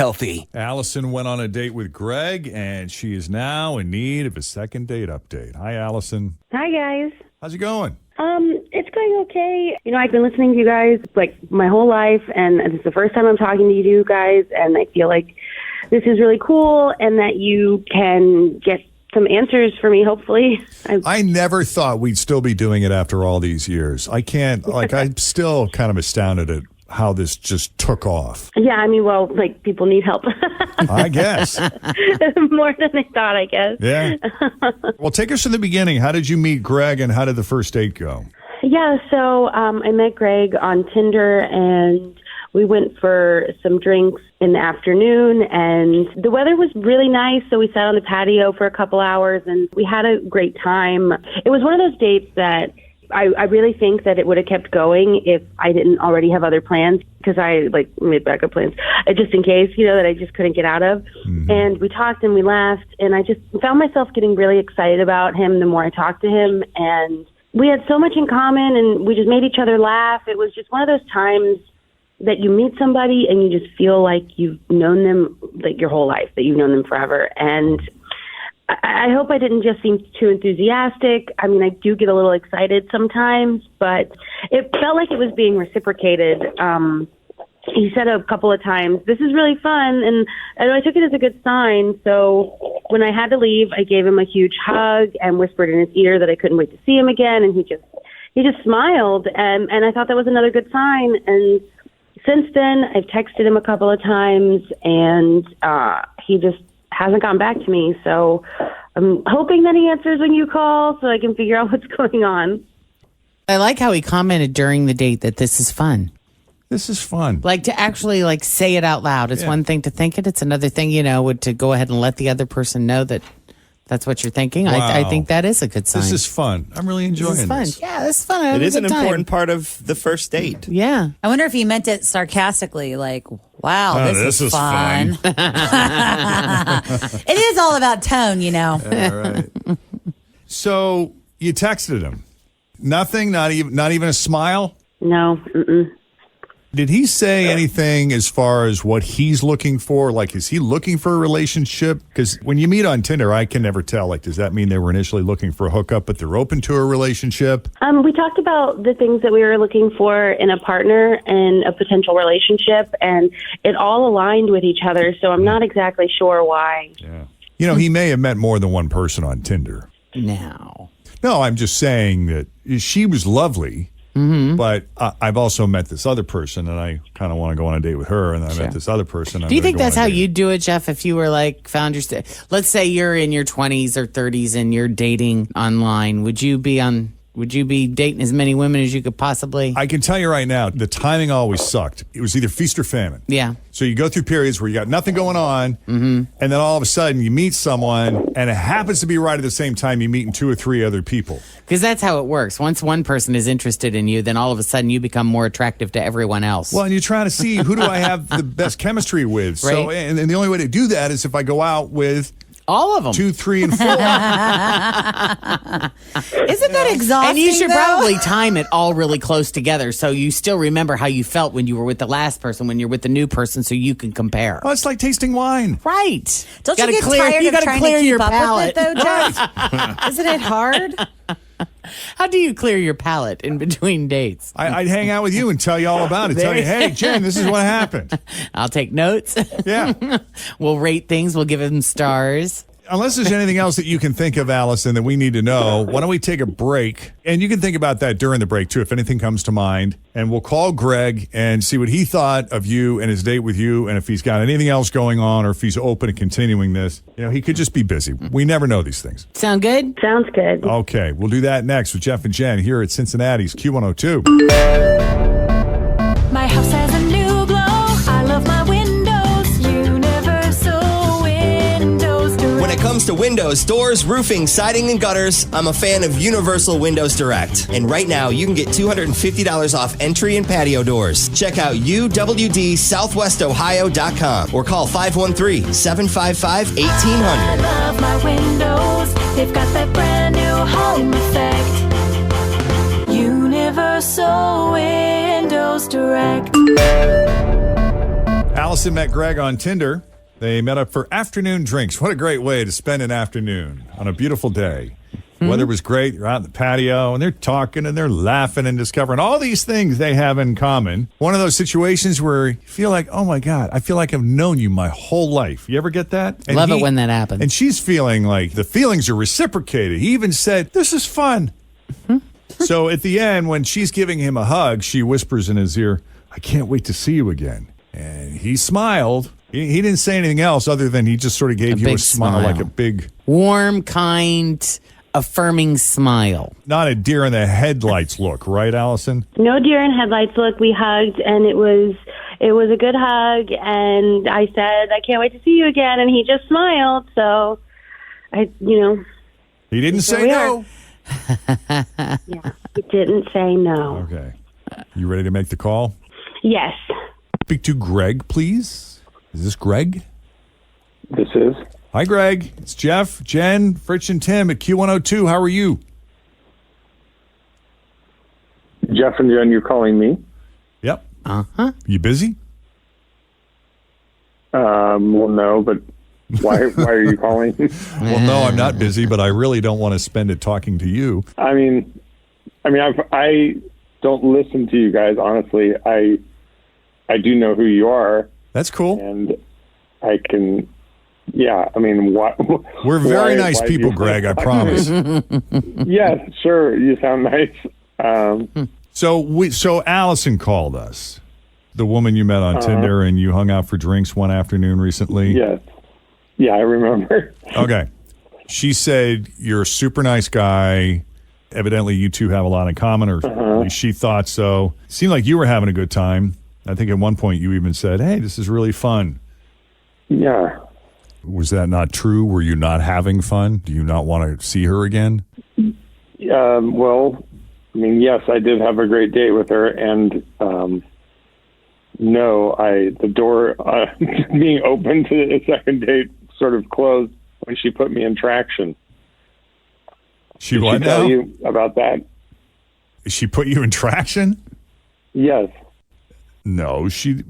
healthy. Allison went on a date with Greg, and she is now in need of a second date update. Hi, Allison. Hi, guys. How's it going? It's going okay. You know, I've been listening to you guys like my whole life, and this is the first time I'm talking to you guys, and I feel like this is really cool and that you can get some answers for me, hopefully. I never thought we'd still be doing it after all these years. I'm still kind of astounded at how this just took off. Yeah, I mean, well, like, people need help. I guess. More than I thought, I guess. Yeah. Well, take us to the beginning. How did you meet Greg, and how did the first date go? Yeah, so I met Greg on Tinder, and we went for some drinks in the afternoon, and the weather was really nice, so we sat on the patio for a couple hours, and we had a great time. It was one of those dates that I really think that it would have kept going if I didn't already have other plans, because I made backup plans just in case, that I just couldn't get out of. Mm-hmm. And we talked and we laughed, and I just found myself getting really excited about him the more I talked to him. And we had so much in common, and we just made each other laugh. It was just one of those times that you meet somebody and you just feel like you've known them like your whole life, that you've known them forever. And I hope I didn't just seem too enthusiastic. I mean, I do get a little excited sometimes, but it felt like it was being reciprocated. He said a couple of times, "This is really fun," and I took it as a good sign. So when I had to leave, I gave him a huge hug and whispered in his ear that I couldn't wait to see him again, and he just smiled, and I thought that was another good sign. And since then, I've texted him a couple of times, and he just hasn't gotten back to me. So I'm hoping that he answers when you call so I can figure out what's going on. I like how he commented during the date that this is fun. This is fun. Like to actually say it out loud. It's one thing to think it. It's another thing, to go ahead and let the other person know that that's what you're thinking. Wow. I think that is a good sign. This is fun. I'm really enjoying this. Fun. Yeah, this is fun. It is an important part of the first date. Yeah. I wonder if he meant it sarcastically, like, wow, this is fun. It is all about tone, All right. So you texted him. Nothing? Not even a smile? No. Mm-mm. Did he say anything as far as what he's looking for? Like, is he looking for a relationship? Because when you meet on Tinder, I can never tell. Like, does that mean they were initially looking for a hookup, but they're open to a relationship? We talked about the things that we were looking for in a partner and a potential relationship, and it all aligned with each other, so I'm not exactly sure why. Yeah. He may have met more than one person on Tinder. No, I'm just saying that she was lovely. Mm-hmm. But I've also met this other person, and I kind of want to go on a date with her. And I met this other person. Do you think that's how you'd do it, Jeff? If you were found your, let's say you're in your 20s or 30s and you're dating online, would you be dating as many women as you could possibly? I can tell you right now, the timing always sucked. It was either feast or famine. Yeah. So you go through periods where you got nothing going on, and then all of a sudden you meet someone, and it happens to be right at the same time you're meeting 2 or 3 other people. Because that's how it works. Once one person is interested in you, then all of a sudden you become more attractive to everyone else. Well, and you're trying to see who do I have the best chemistry with. Right. So, and the only way to do that is if I go out with all of them. 2, 3, and 4. Isn't that exhausting? And you should though? probably time it all really close together so you still remember how you felt when you were with the last person, when you're with the new person, so you can compare. Oh, it's like tasting wine. Right. Don't you get tired of trying to keep your up palate. with it, though, Jeff? Isn't it hard? How do you clear your palate in between dates? I'd hang out with you and tell you all about it. Tell you, hey, Jen, this is what happened. I'll take notes. Yeah. We'll rate things. We'll give them stars. Unless there's anything else that you can think of, Allison, that we need to know, why don't we take a break? And you can think about that during the break, too, if anything comes to mind. And we'll call Greg and see what he thought of you and his date with you, and if he's got anything else going on or if he's open to continuing this. He could just be busy. We never know these things. Sound good? Sounds good. Okay, we'll do that next with Jeff and Jen here at Cincinnati's Q102. My house has a new glow. I love my windows. Universal Windows Direct. When it comes to windows, doors, roofing, siding, and gutters, I'm a fan of Universal Windows Direct. And right now, you can get $250 off entry and patio doors. Check out uwdsouthwestohio.com or call 513-755-1800. I love my windows. They've got that brand new home effect. Universal Windows Direct. Allison met Greg on Tinder. They met up for afternoon drinks. What a great way to spend an afternoon on a beautiful day. Weather was great. They're out in the patio, and they're talking, and they're laughing and discovering all these things they have in common. One of those situations where you feel like, oh, my God, I feel like I've known you my whole life. You ever get that? And Love it when that happens. And she's feeling like the feelings are reciprocated. He even said, this is fun. So at the end, when she's giving him a hug, she whispers in his ear, I can't wait to see you again. And he smiled. He didn't say anything else other than he just sort of gave you a smile, like a big... warm, kind, affirming smile. Not a deer in the headlights look, right, Allison? No deer in headlights look. We hugged, and it was a good hug. And I said, I can't wait to see you again. And he just smiled. So, He didn't say no. Yeah, he didn't say no. Okay. You ready to make the call? Yes. Speak to Greg, please. Is this Greg? This is. Hi, Greg. It's Jeff, Jen, Fritch, and Tim at Q102. How are you? Jeff and Jen, you're calling me? Yep. Uh-huh. You busy? Well, no, but why are you calling? Well, no, I'm not busy, but I really don't want to spend it talking to you. I don't listen to you guys, honestly. I do know who you are. That's cool. And I can, what? We're very nice people, Greg, I promise. Yes, sure. You sound nice. So Allison called us, the woman you met on Tinder, and you hung out for drinks one afternoon recently. Yes. Yeah, I remember. Okay. She said you're a super nice guy. Evidently, you two have a lot in common, or at least she thought so. Seemed like you were having a good time. I think at one point you even said, hey, this is really fun. Yeah. Was that not true? Were you not having fun? Do you not want to see her again? Well, yes, I did have a great date with her, and the door being open to the second date sort of closed when she put me in traction. She Did what she tell now? you about that? She put you in traction? Yes. No, she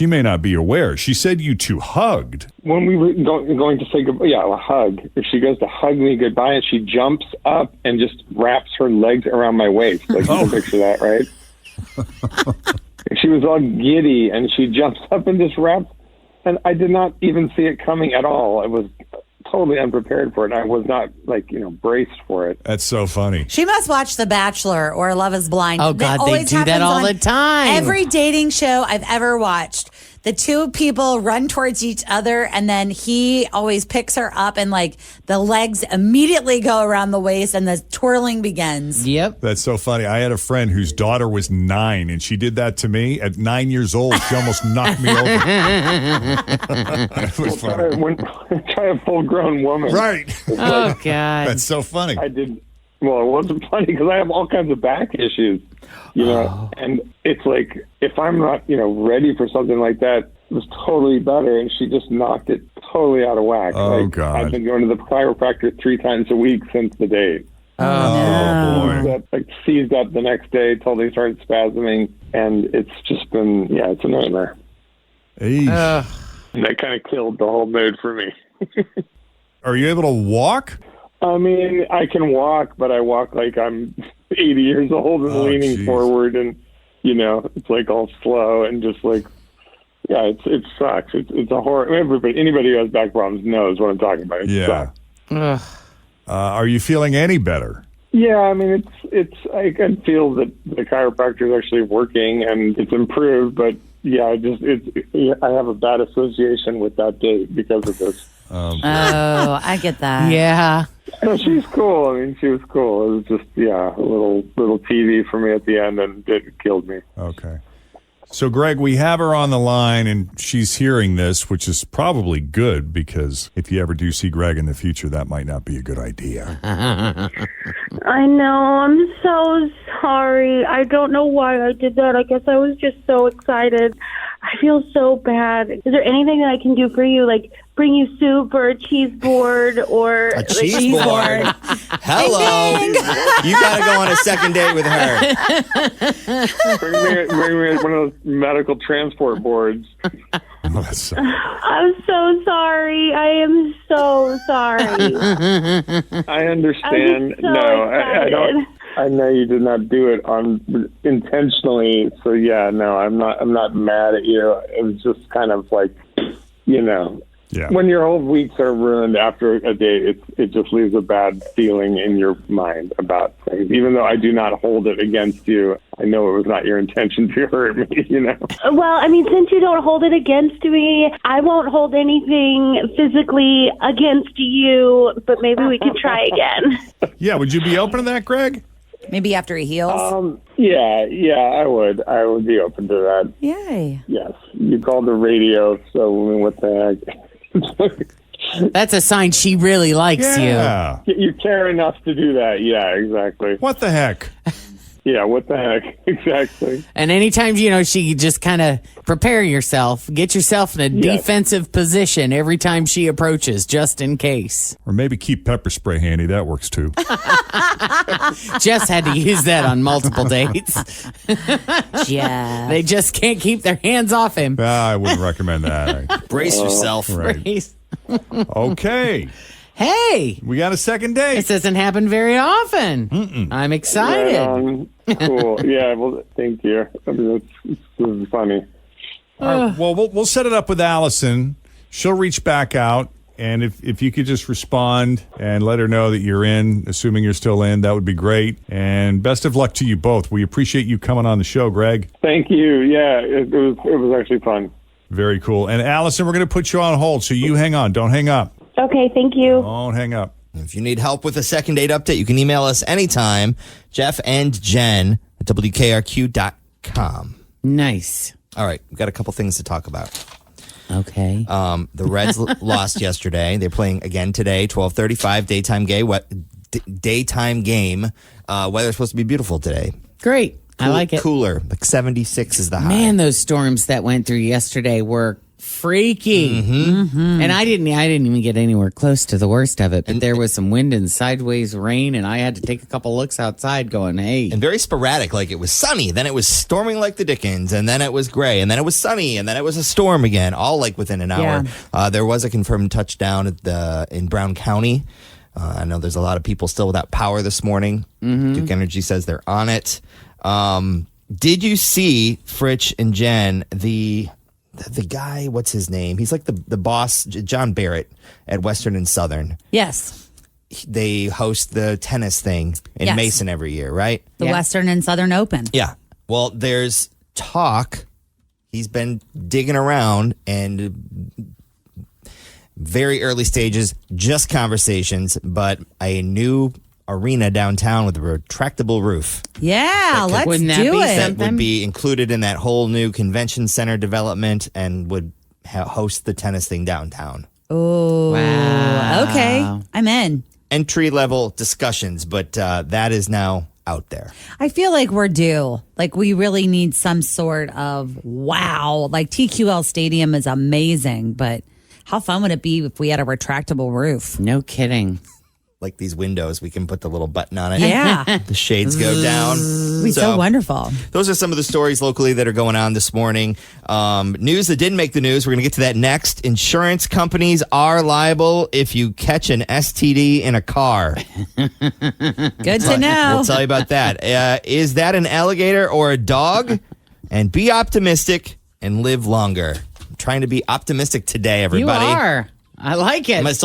may not be aware. She said you two hugged. When we were going to say goodbye, a hug. She goes to hug me goodbye, and she jumps up and just wraps her legs around my waist. Like, you can picture that, right? She was all giddy, and she jumps up and just wraps. And I did not even see it coming at all. I was totally unprepared for it. I was not, braced for it. That's so funny. She must watch The Bachelor or Love is Blind. Oh, God, they always do that happens all on the time. Every dating show I've ever watched. The two people run towards each other, and then he always picks her up, and the legs immediately go around the waist, and the twirling begins. Yep. That's so funny. I had a friend whose daughter was 9, and she did that to me at 9 years old. She almost knocked me over. It was funny. Try a full-grown woman. Right. Oh, God. That's so funny. I did. Well, it wasn't funny because I have all kinds of back issues, and it's like, if I'm not, ready for something like that, it was totally better. And she just knocked it totally out of whack. Oh, God. I've been going to the chiropractor 3 times a week since the date. Oh, boy. That seized up the next day, totally started spasming. And it's just been, it's a nightmare. And that kind of killed the whole mood for me. Are you able to walk? I can walk, but I walk like I'm 80 years old and leaning forward, and it's like all slow and just like, it sucks. It's a horror. Anybody who has back problems knows what I'm talking about. It sucks. Are you feeling any better? Yeah, it's. I can feel that the chiropractor is actually working and it's improved, but I have a bad association with that date because of this. Oh, I get that. Yeah. No, she's cool. She was cool. It was just, a little TV for me at the end, and it killed me. Okay. So, Greg, we have her on the line, and she's hearing this, which is probably good, because if you ever do see Greg in the future, that might not be a good idea. I know. I'm so sorry. I don't know why I did that. I guess I was just so excited. I feel so bad. Is there anything that I can do for you? Like bring you soup or a cheese board or a cheese board? Hello. You got to go on a second date with her. Bring me one of those medical transport boards. Melissa. I'm so sorry. I am so sorry. I understand. I'm so I don't. excited. I know you did not do it on intentionally. So yeah, no, I'm not mad at you. It was just kind of like, Yeah. when your whole weeks are ruined after a date, it just leaves a bad feeling in your mind about things. Even though I do not hold it against you, I know it was not your intention to hurt me. Well, I mean, since you don't hold it against me, I won't hold anything physically against you, but maybe we could try again. Yeah, would you be open to that, Greg? Maybe after he heals. Yeah, I would. I would be open to that. Yay. Yes, you called the radio, so what the heck? That's a sign she really likes you. Yeah. You care enough to do that. Yeah, exactly. What the heck? Yeah, what the heck? Exactly. And anytime, she just kind of prepare yourself, get yourself in a defensive position every time she approaches, just in case. Or maybe keep pepper spray handy. That works too. Jess had to use that on multiple dates. Yeah. They just can't keep their hands off him. I wouldn't recommend that. Brace yourself. Right. Okay. Hey, We got a second date. this doesn't happen very often. I'm excited. Cool. Yeah, well, thank you. I mean, this is funny. All right, well, we'll set it up with Allison. She'll reach back out. And if you could just respond and let her know that you're in, assuming you're still in, that would be great. And best of luck to you both. We appreciate you coming on the show, Greg. Thank you. Yeah, it was actually fun. Very cool. And Allison, we're going to put you on hold, so you hang on. Don't hang up. Okay, thank you. Don't hang up. If you need help with a second date update, you can email us anytime. Jeff and Jen at WKRQ.com. Nice. All right, we've got a couple things to talk about. Okay. The Reds lost yesterday. They're playing again today, 12:35, daytime game. Weather's supposed to be beautiful today. Great. I like it. Cooler, like 76 is the high. Man, those storms that went through yesterday were freaky. And I didn't even get anywhere close to the worst of it. But there was some wind and sideways rain, and I had to take a couple looks outside going, hey. And very sporadic. Like it was sunny, then it was storming like the Dickens, and then it was gray, and then it was sunny, and then it was a storm again, all like within an hour. There was a confirmed touchdown in Brown County. I know there's a lot of people still without power this morning. Duke Energy says they're on it. Did you see, Fritch and Jen, the guy, what's his name? He's like the boss, John Barrett at Western and Southern. Yes. They host the tennis thing in Mason every year, right? The Western and Southern Open. Yeah. Well, there's talk. He's been digging around and very early stages, just conversations, but a new arena downtown with a retractable roof. Yeah, let's Wouldn't that do be it. That would be included in that whole new convention center development and would host the tennis thing downtown. Oh, Wow. okay. I'm in. Entry-level discussions, but that is now out there. I feel like we're due. Like we really need some sort of wow. Like TQL Stadium is amazing, but how fun would it be if we had a retractable roof? No kidding. Like these windows, we can put the little button on it. Yeah. The shades go down. It'd be so wonderful. Those are some of the stories locally that are going on this morning. News that didn't make the news. We're going to get to that next. Insurance companies are liable if you catch an STD in a car. Good to know. We'll tell you about that. Is that an alligator or a dog? And be optimistic and live longer. I'm trying to be optimistic today, everybody. You are. I like it. Am I